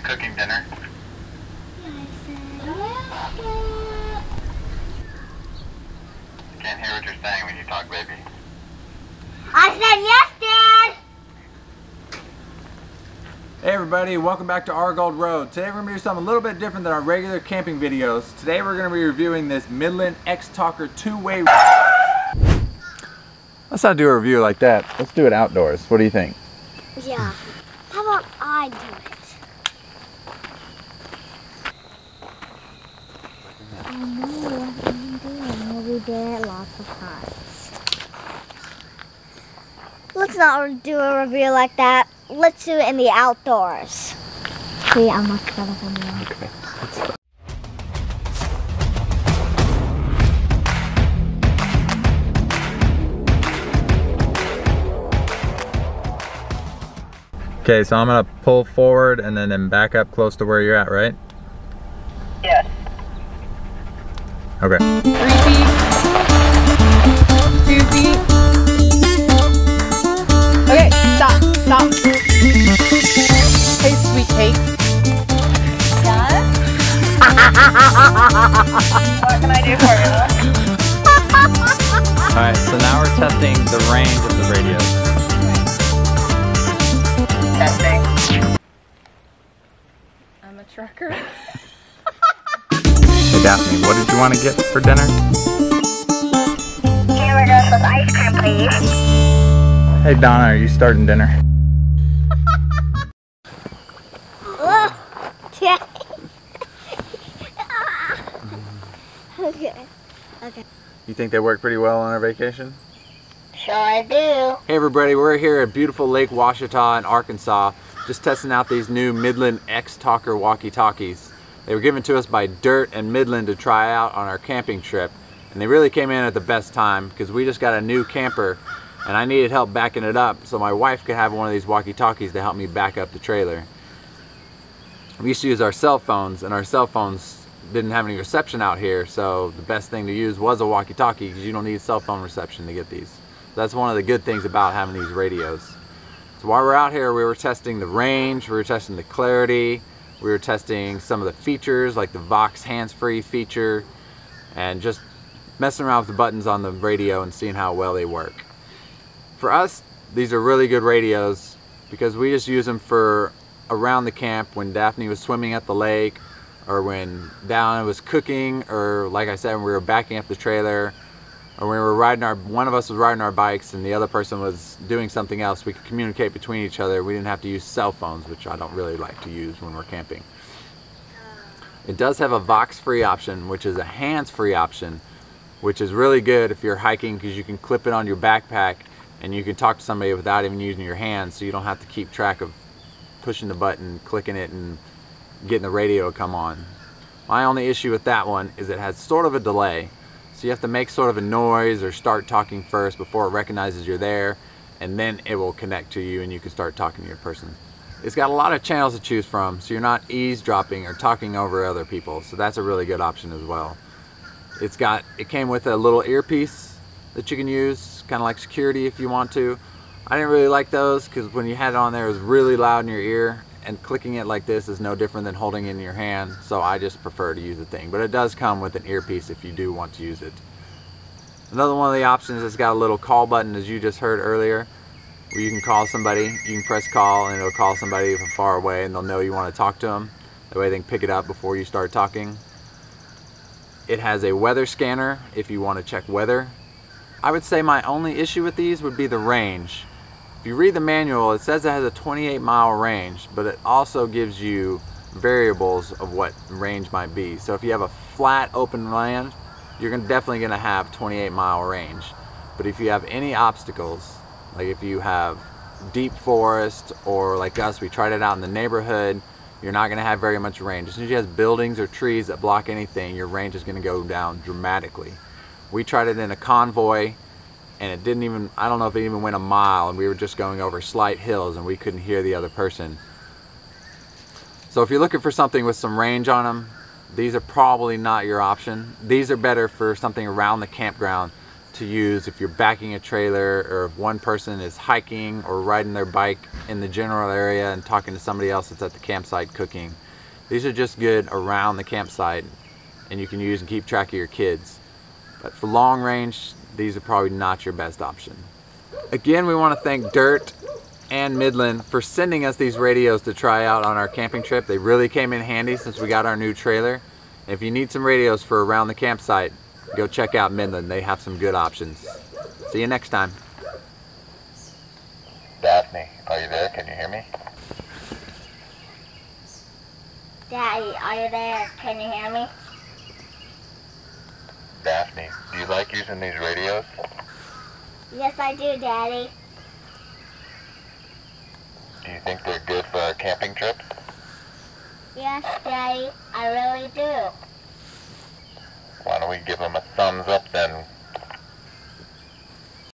cooking dinner? Can't hear what you're saying when you talk, baby. I said yes, Dad! Hey everybody, welcome back to Argold Road. Today we're going to do something a little bit different than our regular camping videos. Today we're going to be reviewing this Midland X-Talker two-way. Let's not do a review like that. Let's do it outdoors. What do you think? Yeah. How about I do it? I know what I'm doing. We did it lots of times. Let's not do a review like that. Let's do it in the outdoors. See, I'm much better than you. Okay. Okay, so I'm gonna pull forward and then back up close to where you're at, right? Yes. Okay. 3 feet. 2 feet. Okay, stop. Hey, sweet cakes. Done? What can I do for you? Alright, so now we're testing the range of the radios. Testing. I'm a trucker. Hey Daphne, what did you want to get for dinner? Hamburgers with ice cream, please. Hey Donna, are you starting dinner? Okay. You think they work pretty well on our vacation? Sure I do. Hey everybody, we're here at beautiful Lake Washita in Arkansas, just testing out these new Midland X-Talker walkie-talkies. They were given to us by Dirt and Midland to try out on our camping trip, and they really came in at the best time because we just got a new camper and I needed help backing it up, so my wife could have one of these walkie-talkies to help me back up the trailer. We used to use our cell phones, and our cell phones didn't have any reception out here, so the best thing to use was a walkie-talkie because you don't need cell phone reception to get these. That's one of the good things about having these radios. So while we're out here, we were testing the range, we were testing the clarity, we were testing some of the features like the Vox hands-free feature, and just messing around with the buttons on the radio and seeing how well they work. For us, these are really good radios because we just use them for around the camp when Daphne was swimming at the lake, or when Dallin was cooking, or like I said, when we were backing up the trailer, or when we were riding one of us was riding our bikes and the other person was doing something else. We could communicate between each other. We didn't have to use cell phones, which I don't really like to use when we're camping. It does have a Vox-free option, which is a hands-free option, which is really good if you're hiking because you can clip it on your backpack and you can talk to somebody without even using your hands, so you don't have to keep track of pushing the button, clicking it, and getting the radio to come on. My only issue with that one is it has sort of a delay. So you have to make sort of a noise or start talking first before it recognizes you're there, and then it will connect to you and you can start talking to your person. It's got a lot of channels to choose from, so you're not eavesdropping or talking over other people, so that's a really good option as well. It came with a little earpiece that you can use, kind of like security if you want to. I didn't really like those because when you had it on there it was really loud in your ear, and clicking it like this is no different than holding it in your hand, so I just prefer to use the thing. But it does come with an earpiece if you do want to use it. Another one of the options is it's got a little call button, as you just heard earlier, where you can call somebody. You can press call and it'll call somebody from far away and they'll know you want to talk to them. That way they can pick it up before you start talking. It has a weather scanner if you want to check weather. I would say my only issue with these would be the range. If you read the manual, it says it has a 28-mile range, but it also gives you variables of what range might be. So if you have a flat open land, you're definitely going to have 28-mile range. But if you have any obstacles, like if you have deep forest, or like us, we tried it out in the neighborhood, you're not going to have very much range. As soon as you have buildings or trees that block anything, your range is going to go down dramatically. We tried it in a convoy, and it didn't even, I don't know if it even went a mile, and we were just going over slight hills and we couldn't hear the other person. So if you're looking for something with some range on them, these are probably not your option. These are better for something around the campground to use if you're backing a trailer, or if one person is hiking or riding their bike in the general area and talking to somebody else that's at the campsite cooking. These are just good around the campsite, and you can use and keep track of your kids. But for long range, these are probably not your best option. Again, we want to thank Dirt and Midland for sending us these radios to try out on our camping trip. They really came in handy since we got our new trailer. And if you need some radios for around the campsite, go check out Midland. They have some good options. See you next time. Daphne, are you there? Can you hear me? Daddy, are you there? Can you hear me? Daphne, do you like using these radios? Yes, I do, Daddy. Do you think they're good for our camping trips? Yes, Daddy, I really do. Why don't we give them a thumbs up then?